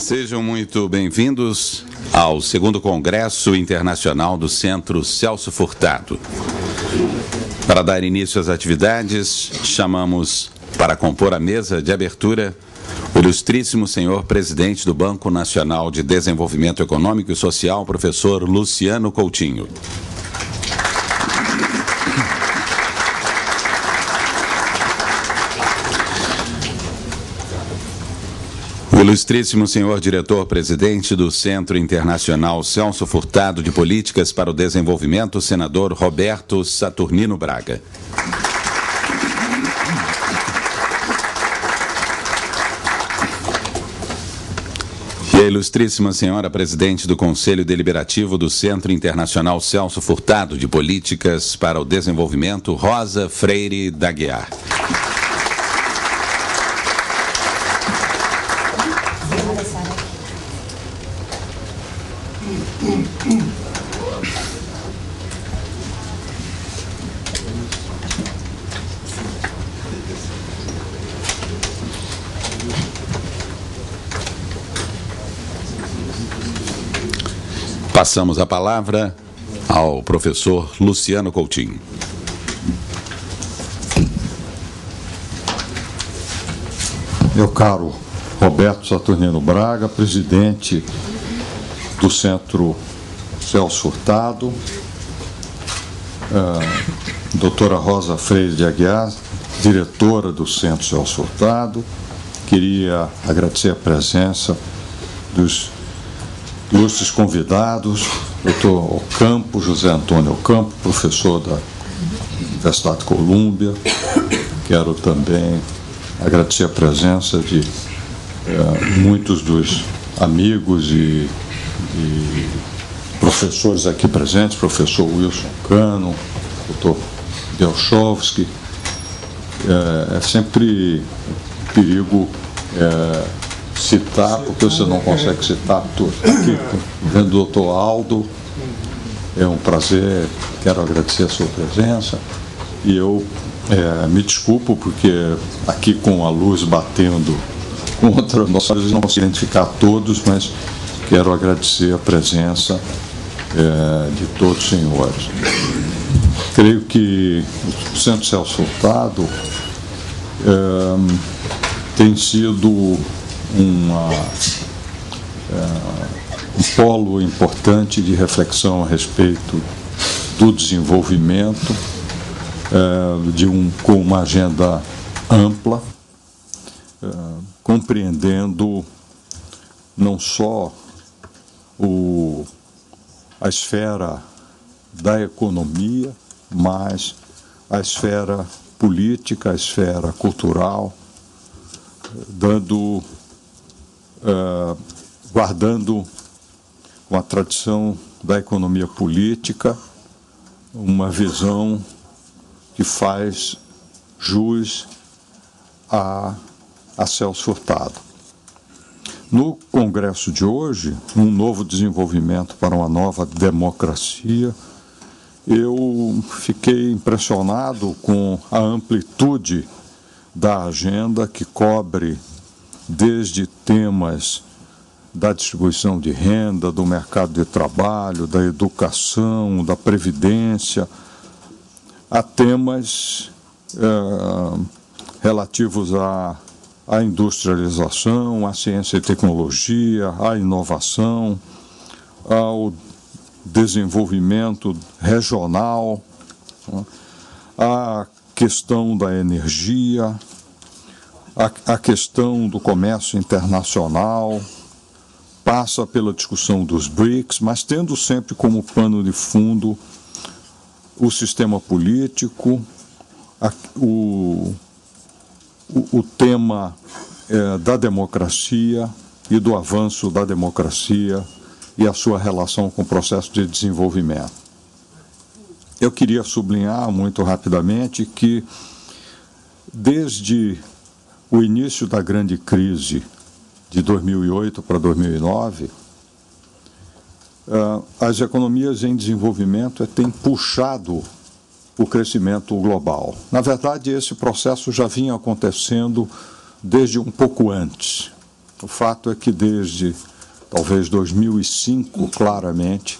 Sejam muito bem-vindos ao 2º Congresso Internacional do Centro Celso Furtado. Para dar início às atividades, chamamos para compor a mesa de abertura o ilustríssimo senhor presidente do Banco Nacional de Desenvolvimento Econômico e Social, professor Luciano Coutinho. O ilustríssimo senhor diretor-presidente do Centro Internacional Celso Furtado de Políticas para o Desenvolvimento, senador Roberto Saturnino Braga. E a ilustríssima senhora presidente do Conselho Deliberativo do Centro Internacional Celso Furtado de Políticas para o Desenvolvimento, Rosa Freire d'Aguiar. Passamos a palavra ao professor Luciano Coutinho. Meu caro Roberto Saturnino Braga, presidente do Centro Celso Furtado, doutora Rosa Freire d'Aguiar, diretora do Centro Celso Furtado, queria agradecer a presença dos ilustres convidados, doutor Ocampo, José Antônio Ocampo, professor da Universidade de Colômbia. Quero também agradecer a presença de muitos dos amigos e professores aqui presentes, professor Wilson Cano, doutor Delchovski. É sempre um perigo citar, porque você não consegue citar tudo. Aqui, vendo o doutor Aldo, é um prazer, quero agradecer a sua presença. E eu me desculpo, porque aqui com a luz batendo contra nós, não consigo identificar todos, mas quero agradecer a presença de todos os senhores. Creio que o Centro Celso Furtado tem sido um polo importante de reflexão a respeito do desenvolvimento, com uma agenda ampla, compreendendo não só a esfera da economia, mas a esfera política, a esfera cultural, guardando uma tradição da economia política, uma visão que faz jus a Celso Furtado. No congresso de hoje, um novo desenvolvimento para uma nova democracia, eu fiquei impressionado com a amplitude da agenda, que cobre desde temas da distribuição de renda, do mercado de trabalho, da educação, da previdência, a temas relativos à industrialização, à ciência e tecnologia, à inovação, ao desenvolvimento regional, à questão da energia, a questão do comércio internacional, passa pela discussão dos BRICS, mas tendo sempre como pano de fundo o sistema político, o tema da democracia e do avanço da democracia e a sua relação com o processo de desenvolvimento. Eu queria sublinhar muito rapidamente que, desde o início da grande crise de 2008 para 2009, as economias em desenvolvimento têm puxado o crescimento global. Na verdade, esse processo já vinha acontecendo desde um pouco antes. O fato é que desde talvez 2005, claramente,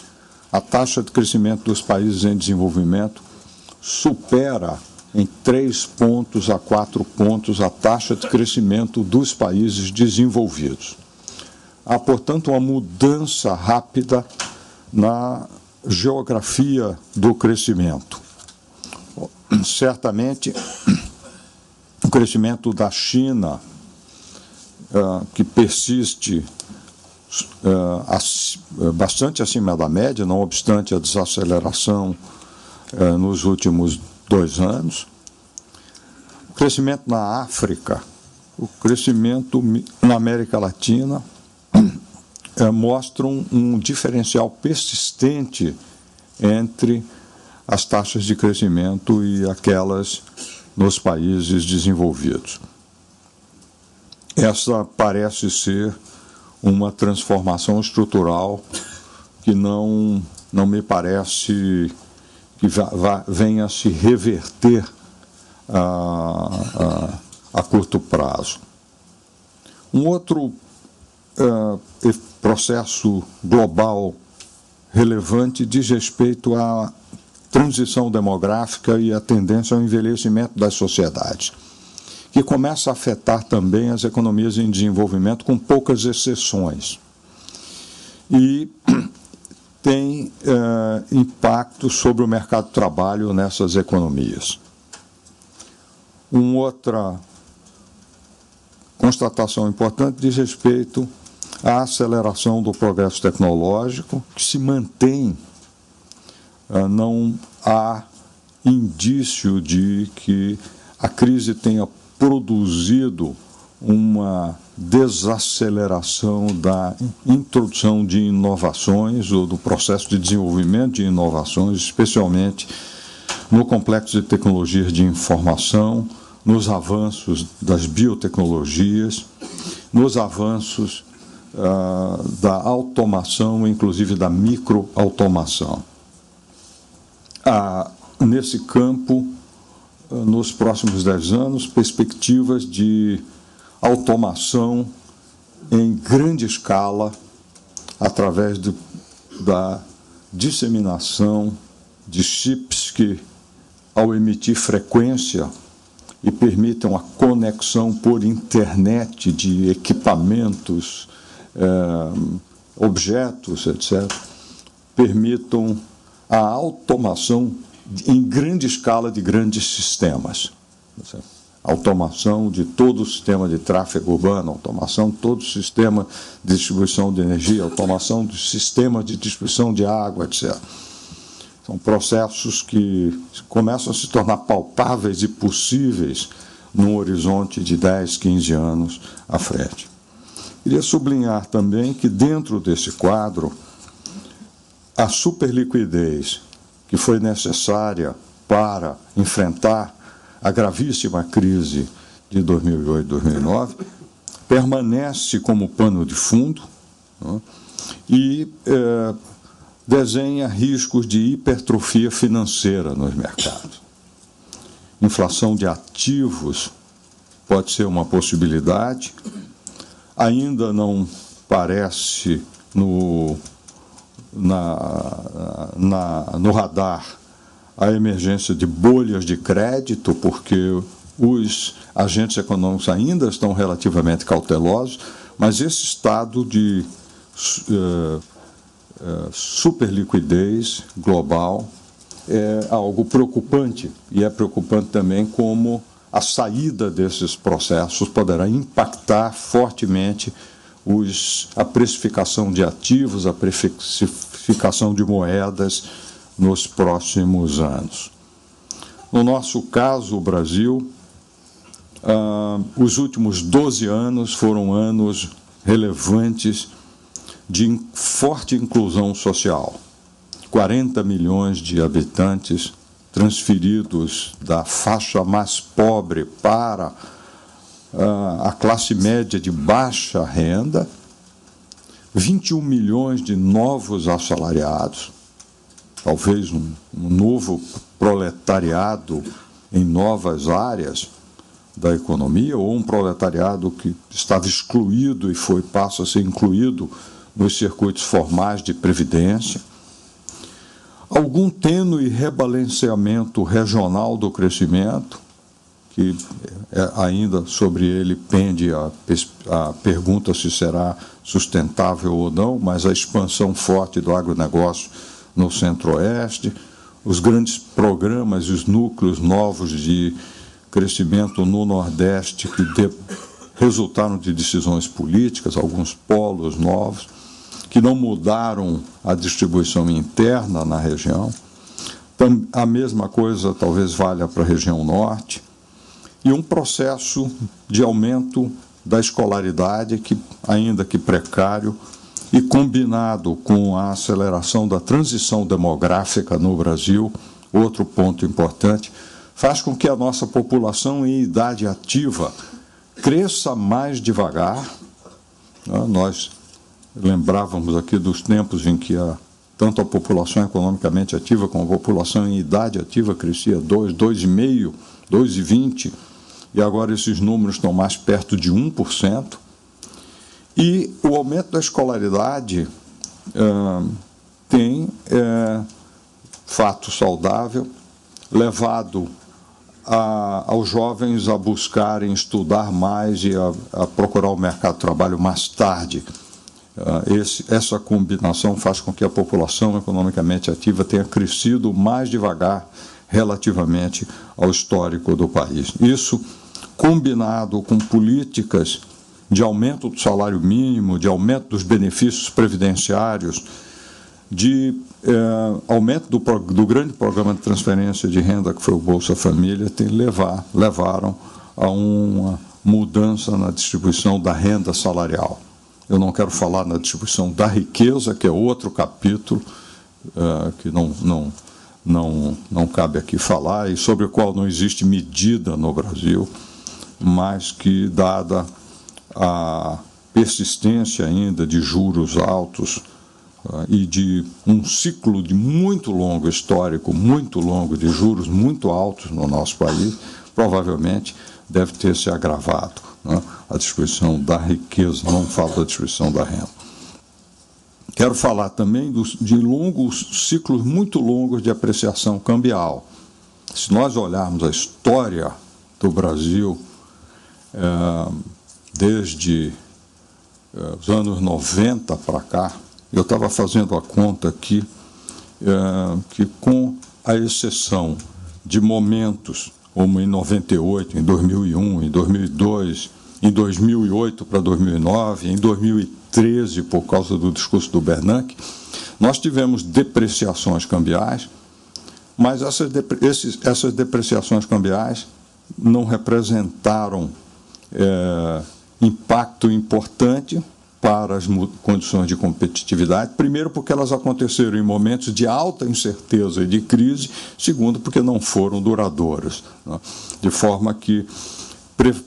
a taxa de crescimento dos países em desenvolvimento supera em 3 pontos a 4 pontos a taxa de crescimento dos países desenvolvidos. Há, portanto, uma mudança rápida na geografia do crescimento. Certamente, o crescimento da China, que persiste bastante acima da média, não obstante a desaceleração nos últimos 2 anos. O crescimento na África, o crescimento na América Latina mostram um diferencial persistente entre as taxas de crescimento e aquelas nos países desenvolvidos. Essa parece ser uma transformação estrutural que não me parece que venha a se reverter a curto prazo. Um outro processo global relevante diz respeito à transição demográfica e à tendência ao envelhecimento das sociedades, que começa a afetar também as economias em desenvolvimento, com poucas exceções. E tem impacto sobre o mercado de trabalho nessas economias. Uma outra constatação importante diz respeito à aceleração do progresso tecnológico, que se mantém. Não há indício de que a crise tenha produzido uma desaceleração da introdução de inovações ou do processo de desenvolvimento de inovações, especialmente no complexo de tecnologias de informação, nos avanços das biotecnologias, nos avanços da automação, inclusive da microautomação. Nesse campo, nos próximos 10 anos, perspectivas de automação em grande escala através da disseminação de chips que, ao emitir frequência e permitam a conexão por internet de equipamentos, objetos, etc., permitam a automação em grande escala de grandes sistemas. Automação de todo o sistema de tráfego urbano, automação de todo o sistema de distribuição de energia, automação dos sistemas de distribuição de água, etc. São processos que começam a se tornar palpáveis e possíveis num horizonte de 10, 15 anos à frente. Queria sublinhar também que, dentro desse quadro, a superliquidez que foi necessária para enfrentar a gravíssima crise de 2008 e 2009 permanece como pano de fundo, né, e desenha riscos de hipertrofia financeira nos mercados. Inflação de ativos pode ser uma possibilidade, ainda não parece no radar a emergência de bolhas de crédito, porque os agentes econômicos ainda estão relativamente cautelosos, mas esse estado de superliquidez global é algo preocupante, e é preocupante também como a saída desses processos poderá impactar fortemente a precificação de ativos, a precificação de moedas nos próximos anos. No nosso caso, o Brasil, os últimos 12 anos foram anos relevantes de forte inclusão social. 40 milhões de habitantes transferidos da faixa mais pobre para a classe média de baixa renda, 21 milhões de novos assalariados, talvez um novo proletariado em novas áreas, da economia, ou um proletariado que estava excluído e passa a ser incluído nos circuitos formais de previdência, algum tênue rebalanceamento regional do crescimento, que ainda sobre ele pende a pergunta se será sustentável ou não, mas a expansão forte do agronegócio no Centro-Oeste, os grandes programas e os núcleos novos de crescimento no Nordeste que resultaram de decisões políticas, alguns polos novos, que não mudaram a distribuição interna na região. A mesma coisa talvez valha para a região Norte, e um processo de aumento da escolaridade, que, ainda que precário, e combinado com a aceleração da transição demográfica no Brasil, outro ponto importante, faz com que a nossa população em idade ativa cresça mais devagar. Nós lembrávamos aqui dos tempos em que tanto a população economicamente ativa como a população em idade ativa crescia 2,5%, 2,20%, e agora esses números estão mais perto de 1%. E o aumento da escolaridade tem, fato saudável, levado aos jovens a buscarem estudar mais e a procurar o mercado de trabalho mais tarde. Essa combinação faz com que a população economicamente ativa tenha crescido mais devagar relativamente ao histórico do país. Isso, combinado com políticas de aumento do salário mínimo, de aumento dos benefícios previdenciários, de aumento do grande programa de transferência de renda que foi o Bolsa Família, levaram a uma mudança na distribuição da renda salarial. Eu não quero falar na distribuição da riqueza, que é outro capítulo que não cabe aqui falar, e sobre o qual não existe medida no Brasil, mas que, dada a persistência ainda de juros altos e de um ciclo de muito longo histórico, muito longo, de juros muito altos no nosso país, provavelmente deve ter se agravado, né, a distribuição da riqueza, não falo da distribuição da renda. Quero falar também de longos ciclos muito longos de apreciação cambial. Se nós olharmos a história do Brasil, desde os anos 90 para cá, eu estava fazendo a conta aqui, que com a exceção de momentos, como em 98, em 2001, em 2002, em 2008 para 2009, em 2013, por causa do discurso do Bernanke, nós tivemos depreciações cambiais, mas essas depreciações cambiais não representaram impacto importante para as condições de competitividade, primeiro porque elas aconteceram em momentos de alta incerteza e de crise, segundo porque não foram duradouras, né? De forma que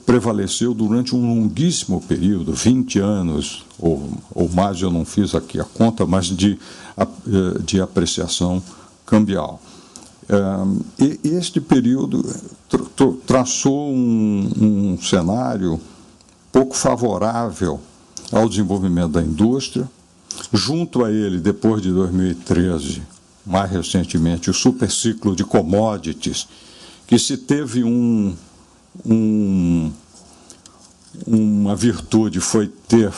prevaleceu durante um longuíssimo período, 20 anos ou mais, eu não fiz aqui a conta, mas de apreciação cambial. E este período traçou um cenário pouco favorável ao desenvolvimento da indústria. Junto a ele, depois de 2013, mais recentemente, o superciclo de commodities, que se teve uma virtude, foi ter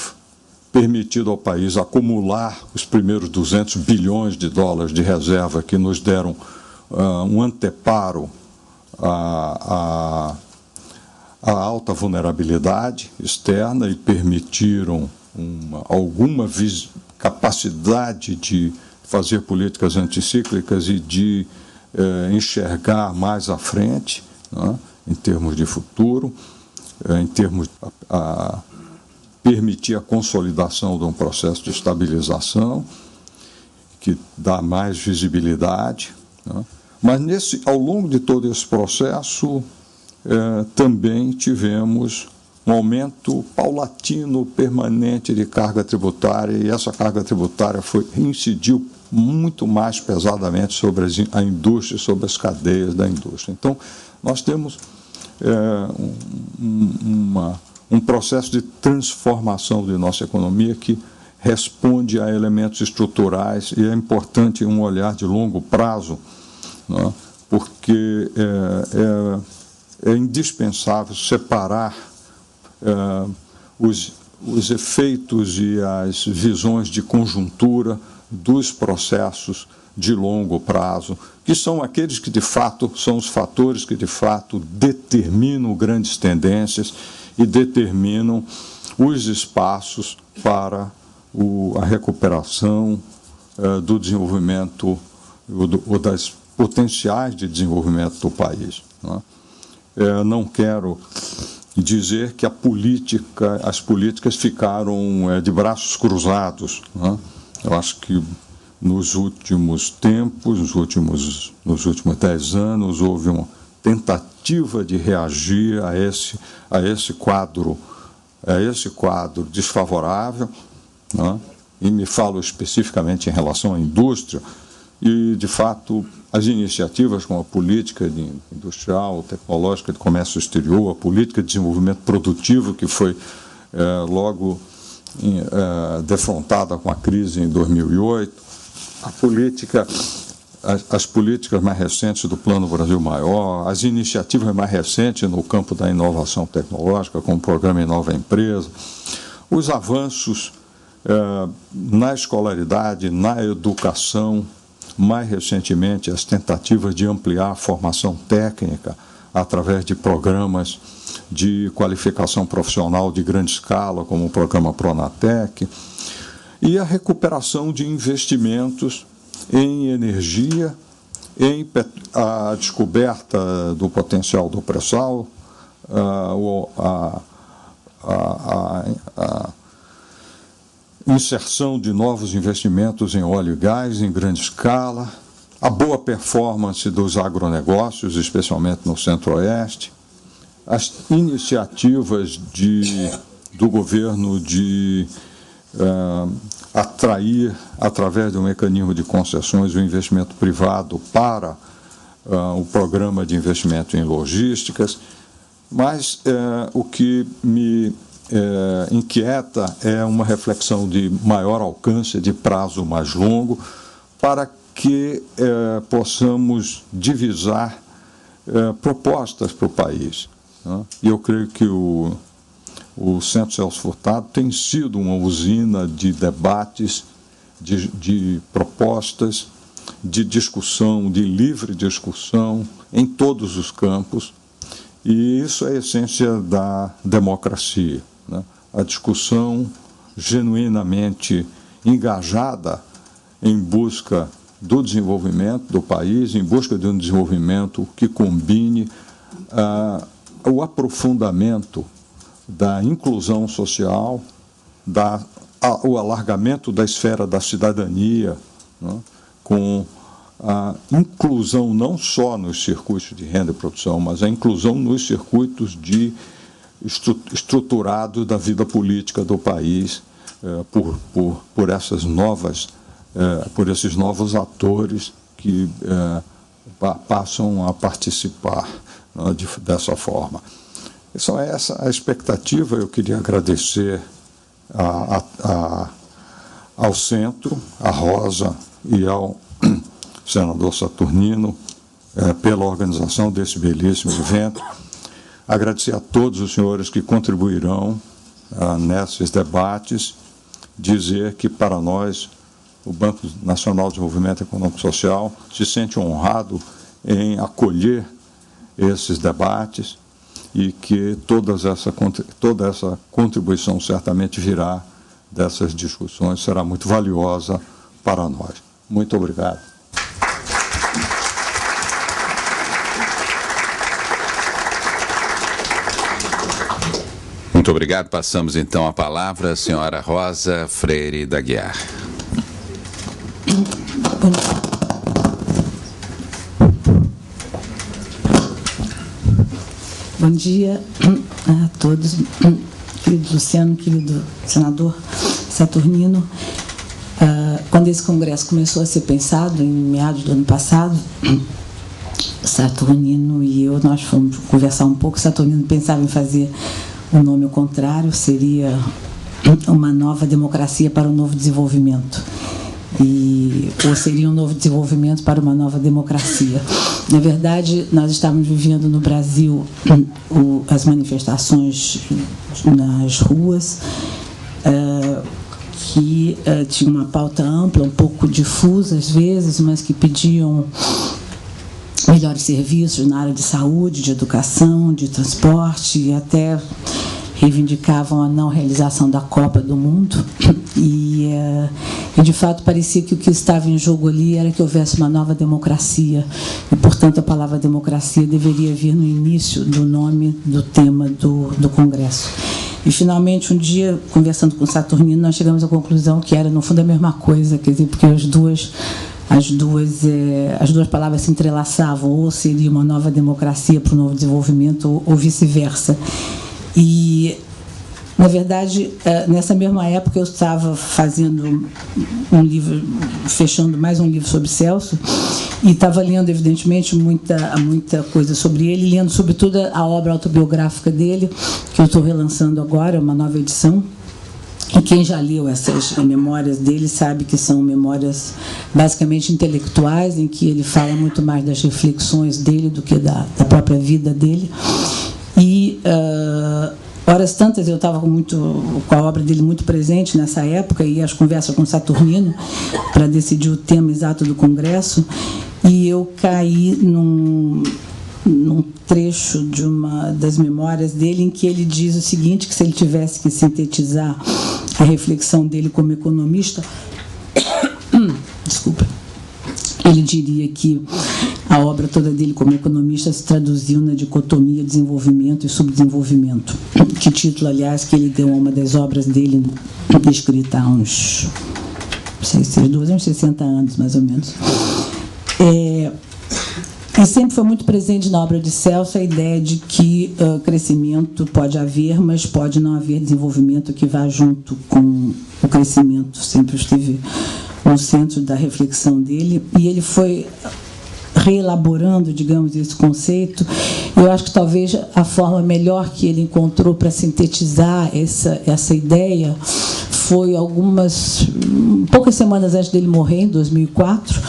permitido ao país acumular os primeiros 200 bilhões de dólares de reserva que nos deram um anteparo à alta vulnerabilidade externa e permitiram alguma capacidade de fazer políticas anticíclicas e de enxergar mais à frente, né, em termos de futuro, em termos de permitir a consolidação de um processo de estabilização que dá mais visibilidade, né. Mas ao longo de todo esse processo também tivemos um aumento paulatino, permanente de carga tributária, e essa carga tributária incidiu muito mais pesadamente sobre a indústria, sobre as cadeias da indústria. Então, nós temos um processo de transformação de nossa economia que responde a elementos estruturais, e é importante um olhar de longo prazo, né, porque é indispensável separar os efeitos e as visões de conjuntura dos processos de longo prazo, que são aqueles que, de fato, são os fatores que, de fato, determinam grandes tendências e determinam os espaços para a recuperação do desenvolvimento ou das potenciais de desenvolvimento do país. Não quero dizer que as políticas ficaram de braços cruzados. Eu acho que nos últimos tempos, nos últimos 10 anos, houve uma tentativa de reagir a esse quadro desfavorável, e me falo especificamente em relação à indústria, e, de fato, as iniciativas como a política industrial, tecnológica de comércio exterior, a política de desenvolvimento produtivo, que foi logo defrontada com a crise em 2008, as políticas mais recentes do Plano Brasil Maior, as iniciativas mais recentes no campo da inovação tecnológica, como o Programa Inova Empresa, os avanços na escolaridade, na educação, mais recentemente as tentativas de ampliar a formação técnica através de programas de qualificação profissional de grande escala, como o programa Pronatec, e a recuperação de investimentos em energia, em a descoberta do potencial do pré-sal, a inserção de novos investimentos em óleo e gás em grande escala, a boa performance dos agronegócios, especialmente no Centro-Oeste, as iniciativas do governo de atrair, através do mecanismo de concessões, o investimento privado para o programa de investimento em logísticas, mas o que me inquieta é uma reflexão de maior alcance, de prazo mais longo, para que possamos divisar propostas para o país. E eu creio que o Centro Celso Furtado tem sido uma usina de debates, de propostas, de discussão, de livre discussão em todos os campos, e isso é a essência da democracia, a discussão genuinamente engajada em busca do desenvolvimento do país, em busca de um desenvolvimento que combine o aprofundamento da inclusão social, o alargamento da esfera da cidadania, com a inclusão não só nos circuitos de renda e produção, mas a inclusão nos circuitos estruturados da vida política do país, por esses novos atores que passam a participar dessa forma. Então, essa a expectativa. Eu queria agradecer ao Centro, à Rosa e ao senador Saturnino pela organização desse belíssimo evento. Agradecer a todos os senhores que contribuirão nesses debates. Dizer que, para nós, o Banco Nacional de Desenvolvimento Econômico e Social se sente honrado em acolher esses debates, e que toda essa contribuição certamente virá dessas discussões, será muito valiosa para nós. Muito obrigado. Muito obrigado. Passamos então a palavra à senhora Rosa Freire da Guiar. Bom dia a todos, querido Luciano, querido senador Saturnino. Quando esse congresso começou a ser pensado, em meados do ano passado, Saturnino e eu, nós fomos conversar um pouco. Saturnino pensava em fazer o nome ao contrário, seria uma nova democracia para um novo desenvolvimento. Ou seria um novo desenvolvimento para uma nova democracia. Na verdade, nós estávamos vivendo no Brasil as manifestações nas ruas, que tinha uma pauta ampla, um pouco difusa às vezes, mas que pediam melhores serviços na área de saúde, de educação, de transporte, e até reivindicavam a não realização da Copa do Mundo. E de fato parecia que o que estava em jogo ali era que houvesse uma nova democracia, e portanto a palavra democracia deveria vir no início do nome do tema do Congresso. E finalmente, um dia, conversando com o Saturnino, nós chegamos à conclusão que era no fundo a mesma coisa, quer dizer, porque as duas palavras se entrelaçavam, ou seria uma nova democracia para o novo desenvolvimento, ou vice-versa. E, na verdade, nessa mesma época eu estava fazendo um livro, fechando mais um livro sobre Celso, e estava lendo, evidentemente, muita coisa sobre ele, lendo sobretudo a obra autobiográfica dele, que eu estou relançando agora, uma nova edição. E quem já leu essas memórias dele sabe que são memórias basicamente intelectuais, em que ele fala muito mais das reflexões dele do que da própria vida dele. E horas tantas eu estava com a obra dele muito presente nessa época, e as conversas com Saturnino para decidir o tema exato do Congresso, e eu caí num trecho de uma das memórias dele em que ele diz o seguinte, que se ele tivesse que sintetizar a reflexão dele como economista, desculpa, ele diria que a obra toda dele como economista se traduziu na dicotomia desenvolvimento e subdesenvolvimento, que título, aliás, que ele deu a uma das obras dele, escrita há uns 60 anos, mais ou menos. E sempre foi muito presente na obra de Celso a ideia de que crescimento pode haver, mas pode não haver desenvolvimento que vá junto com o crescimento. Sempre esteve no centro da reflexão dele, e ele foi reelaborando, digamos, esse conceito. Eu acho que talvez a forma melhor que ele encontrou para sintetizar essa ideia foi poucas semanas antes dele morrer, em 2004,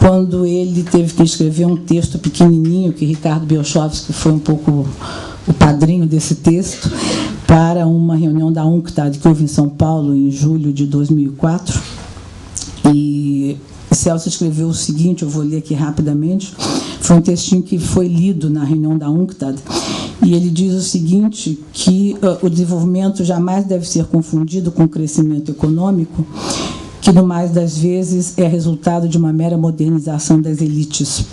quando ele teve que escrever um texto pequenininho, que Ricardo Biochovski foi um pouco o padrinho desse texto, para uma reunião da UNCTAD que houve em São Paulo em julho de 2004. E Celso escreveu o seguinte, eu vou ler aqui rapidamente, foi um textinho que foi lido na reunião da UNCTAD, e ele diz o seguinte, que o desenvolvimento jamais deve ser confundido com o crescimento econômico, que no mais das vezes é resultado de uma mera modernização das elites.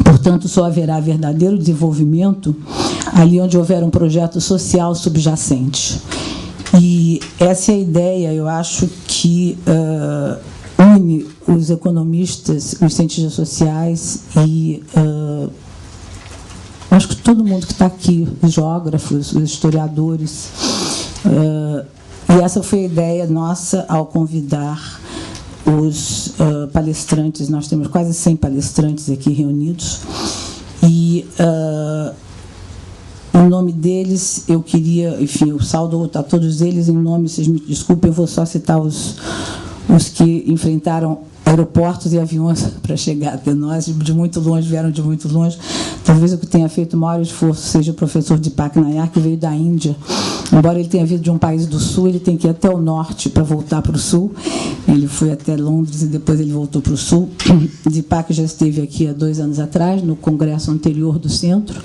Portanto, só haverá verdadeiro desenvolvimento ali onde houver um projeto social subjacente. E essa é a ideia, eu acho, que une os economistas, os cientistas sociais e acho que todo mundo que está aqui, os geógrafos, os historiadores. E essa foi a ideia nossa ao convidar os palestrantes. Nós temos quase 100 palestrantes aqui reunidos. E em nome deles, eu queria, enfim, eu saudo a todos eles em nome, vocês me desculpem, eu vou só citar os que enfrentaram aeroportos e aviões para chegar até nós, de muito longe, vieram de muito longe. Talvez o que tenha feito o maior esforço seja o professor Deepak Nayyar, que veio da Índia. Embora ele tenha vindo de um país do sul, ele tem que ir até o norte para voltar para o sul. Ele foi até Londres e depois ele voltou para o sul. Deepak já esteve aqui há 2 anos atrás, no congresso anterior do centro,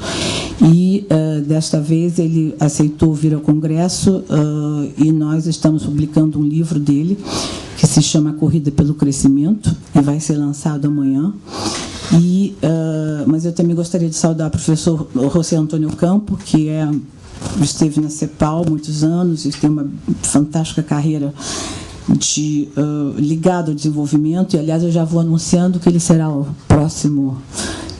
e desta vez ele aceitou vir ao congresso, e nós estamos publicando um livro dele, que se chama A Corrida pelo Crescimento, e vai ser lançado amanhã. Mas eu também gostaria de saudar o professor José Antônio Campo, que esteve na CEPAL há muitos anos e tem uma fantástica carreira ligado ao desenvolvimento, e, aliás, eu já vou anunciando que ele será o próximo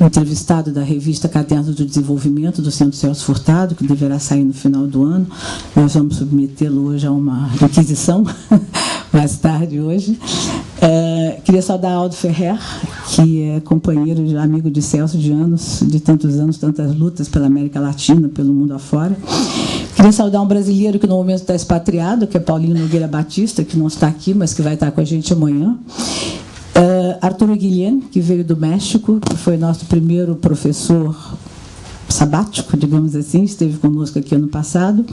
entrevistado da revista Cadernos do Desenvolvimento, do Centro Celso Furtado, que deverá sair no final do ano. Nós vamos submetê-lo hoje a uma requisição, mais tarde hoje. Queria saudar Aldo Ferrer, que é companheiro e amigo de Celso de tantos anos, tantas lutas pela América Latina, pelo mundo afora. Queria saudar um brasileiro que no momento está expatriado, que é Paulinho Nogueira Batista, que não está aqui, mas que vai estar com a gente amanhã. Arturo Guilhem, que veio do México, que foi nosso primeiro professor sabático, digamos assim, esteve conosco aqui ano passado.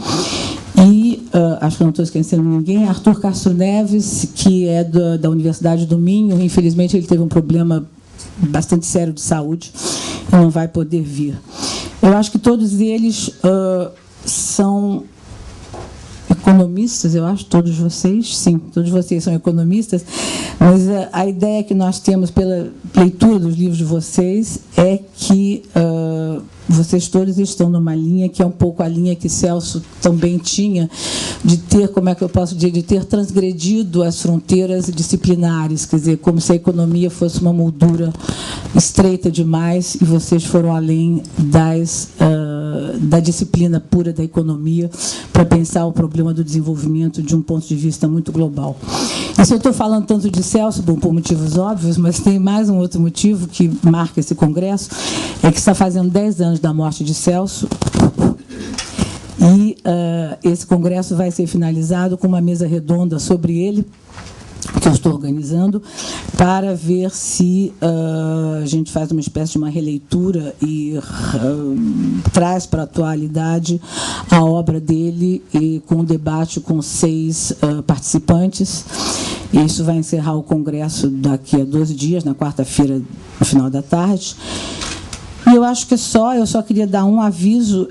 E, acho que não estou esquecendo ninguém, Arthur Castro Neves, que é da Universidade do Minho. Infelizmente, ele teve um problema bastante sério de saúde e não vai poder vir. Eu acho que todos eles são economistas, eu acho, todos vocês, sim, todos vocês são economistas, mas a ideia que nós temos pela leitura dos livros de vocês é que vocês todos estão numa linha que é um pouco a linha que Celso também tinha, de ter, como é que eu posso dizer, de ter transgredido as fronteiras disciplinares, quer dizer, como se a economia fosse uma moldura estreita demais e vocês foram além da disciplina pura da economia para pensar o problema do desenvolvimento de um ponto de vista muito global. E se eu estou falando tanto de Celso, bom, por motivos óbvios, mas tem mais um outro motivo que marca esse congresso, é que está fazendo 10 anos da morte de Celso, e esse congresso vai ser finalizado com uma mesa redonda sobre ele, que eu estou organizando, para ver se a gente faz uma espécie de uma releitura e traz para a atualidade a obra dele, e com um debate com 6 participantes. Isso vai encerrar o congresso daqui a 12 dias, na quarta-feira, no final da tarde. E eu acho que eu só queria dar um aviso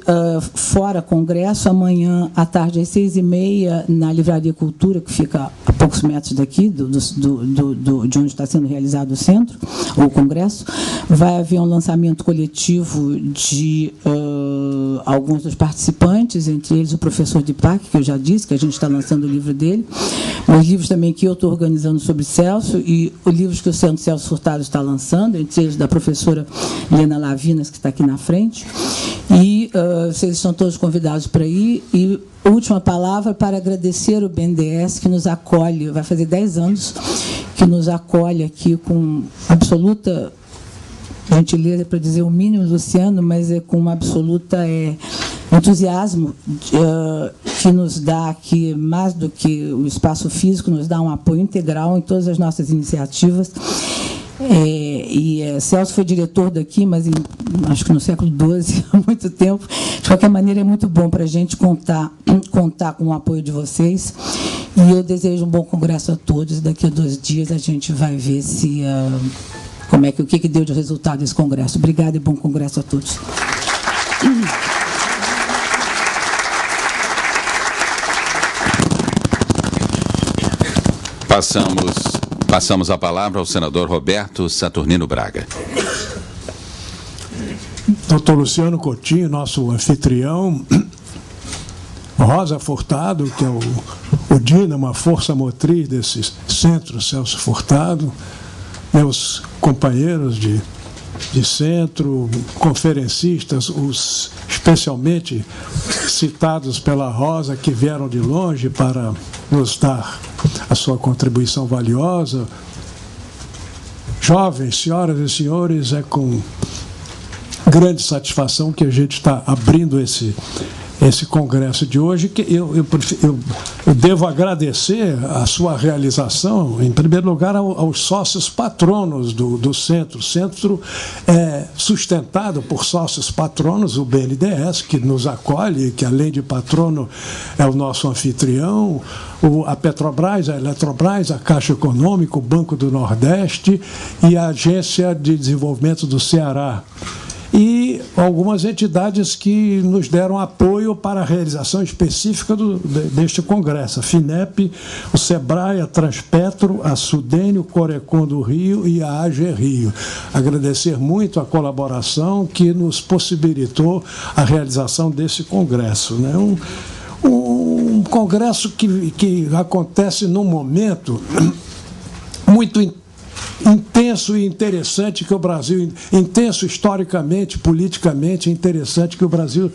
fora congresso, amanhã à tarde às 6h30, na Livraria Cultura, que fica a poucos metros daqui, de onde está sendo realizado o centro, ou o congresso, vai haver um lançamento coletivo de alguns dos participantes, entre eles o professor Dipac, que eu já disse, que a gente está lançando o livro dele, mas livros também que eu estou organizando sobre Celso, e os livros que o Centro Celso Furtado está lançando, entre eles da professora Helena Lavinas, que está aqui na frente. E vocês estão todos convidados para ir. E a última palavra para agradecer o BNDES, que nos acolhe, vai fazer 10 anos, que nos acolhe aqui com absoluta gentileza, para dizer o mínimo, Luciano, mas é com uma absoluta entusiasmo, que nos dá aqui, mais do que o espaço físico, nos dá um apoio integral em todas as nossas iniciativas. Celso foi diretor daqui, mas acho que no século XII, há muito tempo. De qualquer maneira, é muito bom para a gente contar com o apoio de vocês. E eu desejo um bom congresso a todos. Daqui a 2 dias a gente vai ver se o que deu de resultado desse congresso. Obrigada e bom congresso a todos. Passamos a palavra ao senador Roberto Saturnino Braga. Doutor Luciano Coutinho, nosso anfitrião, Rosa Furtado, que é o dínamo, a força motriz desse centro Celso Furtado, meus companheiros de centro, conferencistas, os especialmente citados pela Rosa, que vieram de longe para nos dar a sua contribuição valiosa. Jovens, senhoras e senhores, é com grande satisfação que a gente está abrindo esse congresso de hoje, que eu devo agradecer a sua realização, em primeiro lugar, aos sócios patronos do centro. O centro é sustentado por sócios patronos, o BNDES, que nos acolhe, que além de patrono é o nosso anfitrião, a Petrobras, a Eletrobras, a Caixa Econômica, o Banco do Nordeste e a Agência de Desenvolvimento do Ceará. E algumas entidades que nos deram apoio para a realização específica deste congresso: a FINEP, o SEBRAE, a Transpetro, a Sudene, o Corecon do Rio e a AG Rio. Agradecer muito a colaboração que nos possibilitou a realização desse congresso, né? Um congresso que acontece num momento muito intenso e interessante que o Brasil, intenso historicamente, politicamente, interessante que o Brasil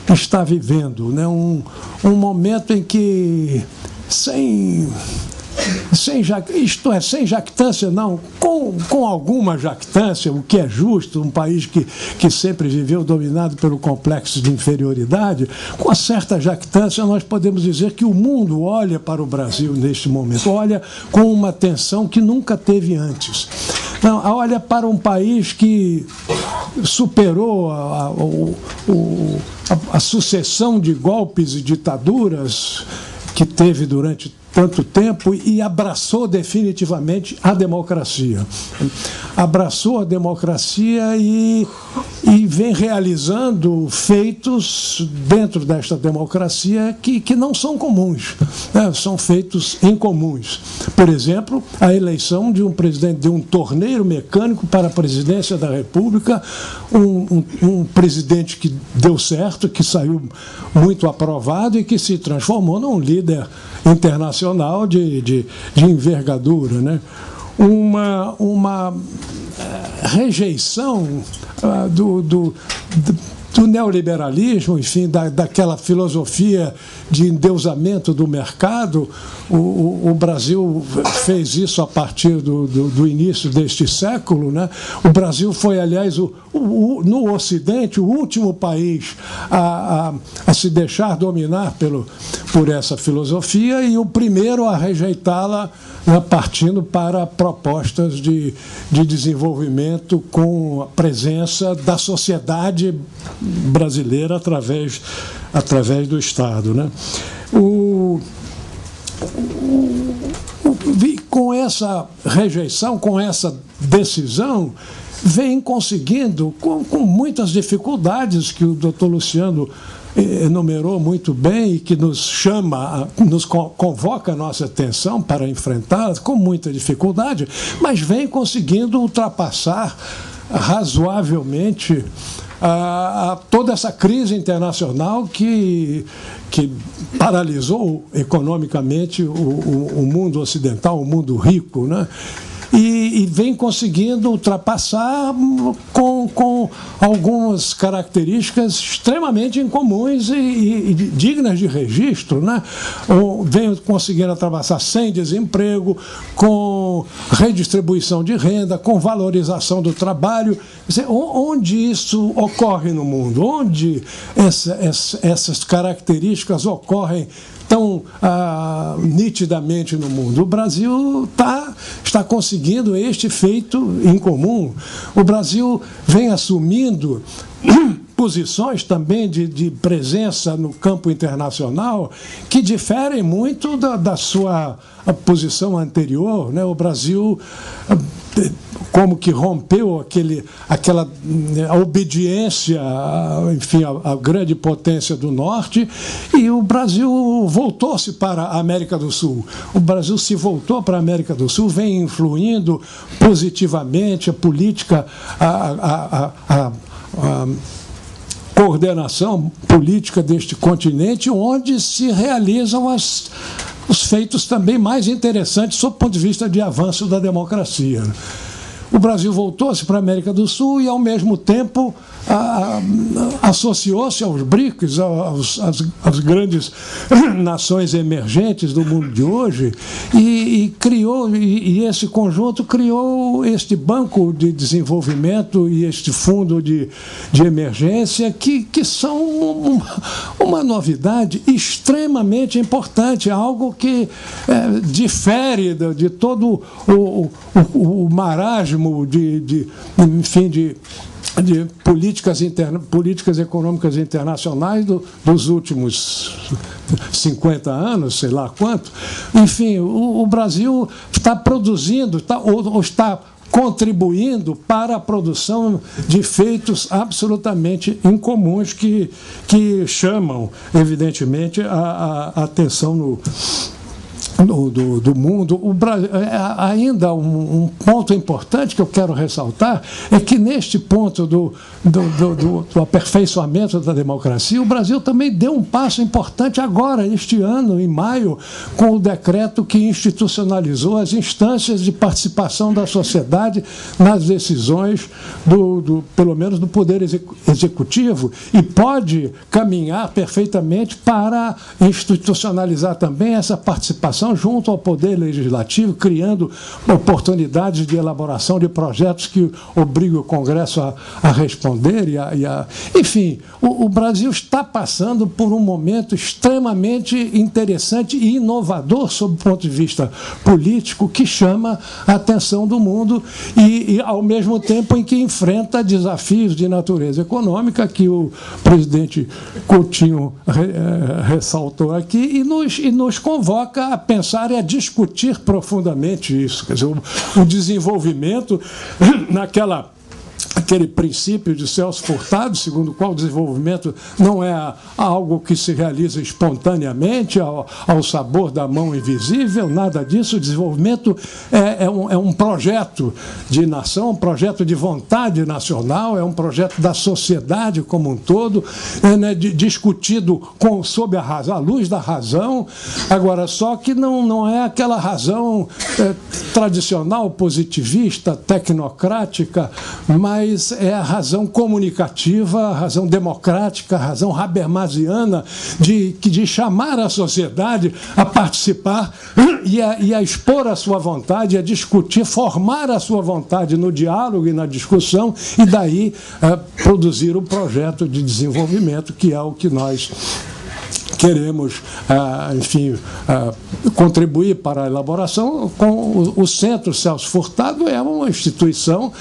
está vivendo, né? Um momento em que, sem sem jactância não, com alguma jactância, o que é justo, um país que sempre viveu dominado pelo complexo de inferioridade, com certa jactância nós podemos dizer que o mundo olha para o Brasil neste momento, olha com uma atenção que nunca teve antes. Não, olha para um país que superou a sucessão de golpes e ditaduras que teve durante tanto tempo e abraçou definitivamente a democracia. Abraçou a democracia e vem realizando feitos dentro desta democracia que não são comuns, né? São feitos incomuns. Por exemplo, a eleição de um presidente de um torneiro mecânico para a presidência da República, um presidente que deu certo, que saiu muito aprovado e que se transformou num líder internacional de envergadura, né? Uma rejeição do neoliberalismo, enfim, daquela filosofia de endeusamento do mercado. O Brasil fez isso a partir do início deste século, né? O Brasil foi, aliás, no Ocidente, o último país a se deixar dominar por essa filosofia e o primeiro a rejeitá-la, né, partindo para propostas de desenvolvimento com a presença da sociedade brasileira através do Estado, né? Com essa rejeição, com essa decisão, vem conseguindo, com muitas dificuldades que o doutor Luciano enumerou muito bem e que nos convoca a nossa atenção para enfrentá-las, com muita dificuldade, mas vem conseguindo ultrapassar razoavelmente toda essa crise internacional que paralisou economicamente o mundo ocidental, o mundo rico, né? E vem conseguindo ultrapassar com algumas características extremamente incomuns e dignas de registro, né? Vem conseguindo ultrapassar sem desemprego, com redistribuição de renda, com valorização do trabalho. Onde isso ocorre no mundo? Onde essas características ocorrem tão nitidamente no mundo? O Brasil está conseguindo este feito incomum. O Brasil vem assumindo posições também de presença no campo internacional que diferem muito da sua posição anterior, né? O Brasil como que rompeu aquela obediência, enfim, à grande potência do Norte, e o Brasil voltou-se para a América do Sul. O Brasil se voltou para a América do Sul, vem influindo positivamente a política, a coordenação política deste continente, onde se realizam os feitos também mais interessantes sob o ponto de vista de avanço da democracia. O Brasil voltou-se para a América do Sul e, ao mesmo tempo, associou-se aos BRICS, às grandes nações emergentes do mundo de hoje, e criou, e esse conjunto criou este banco de desenvolvimento e este fundo de emergência, que são uma novidade extremamente importante, algo que difere de todo o marasmo de políticas econômicas internacionais dos últimos 50 anos, sei lá quanto. Enfim, o Brasil está produzindo, está contribuindo para a produção de feitos absolutamente incomuns que chamam, evidentemente, a atenção do mundo. Ainda um ponto importante que eu quero ressaltar é que, neste ponto do aperfeiçoamento da democracia, o Brasil também deu um passo importante agora, este ano, em maio, com o decreto que institucionalizou as instâncias de participação da sociedade nas decisões pelo menos do Poder Executivo, e pode caminhar perfeitamente para institucionalizar também essa participação população junto ao Poder Legislativo, criando oportunidades de elaboração de projetos que obrigam o Congresso a responder. Enfim, o Brasil está passando por um momento extremamente interessante e inovador sob o ponto de vista político, que chama a atenção do mundo e ao mesmo tempo em que enfrenta desafios de natureza econômica, que o presidente Coutinho ressaltou aqui, e nos convoca a pensar e a discutir profundamente isso. Quer dizer, o desenvolvimento aquele princípio de Celso Furtado, segundo o qual o desenvolvimento não é algo que se realiza espontaneamente, ao sabor da mão invisível, nada disso. O desenvolvimento é um projeto de nação, um projeto de vontade nacional, é um projeto da sociedade como um todo, discutido sob a luz da razão. Agora, só que não é aquela razão tradicional, positivista, tecnocrática, mas é a razão comunicativa, a razão democrática, a razão habermasiana de chamar a sociedade a participar e a expor a sua vontade, a discutir, formar a sua vontade no diálogo e na discussão, e daí produzir um projeto de desenvolvimento, que é o que nós queremos, enfim, contribuir para a elaboração. Com o Centro Celso Furtado é uma instituição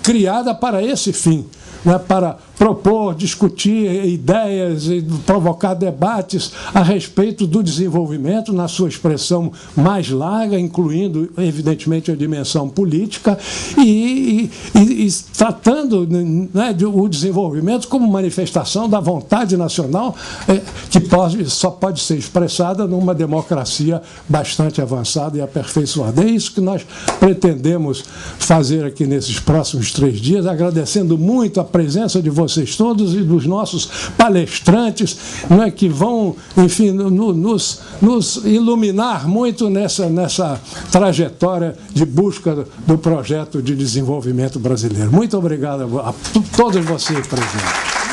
criada para esse fim, né, para propor, discutir ideias e provocar debates a respeito do desenvolvimento na sua expressão mais larga, incluindo, evidentemente, a dimensão política, e tratando, né, o desenvolvimento como manifestação da vontade nacional, que só pode ser expressada numa democracia bastante avançada e aperfeiçoada. É isso que nós pretendemos fazer aqui nesses próximos 3 dias, agradecendo muito a presença de vocês todos e dos nossos palestrantes, né, que vão, enfim, nos iluminar muito nessa trajetória de busca do projeto de desenvolvimento brasileiro. Muito obrigado a todos vocês presentes.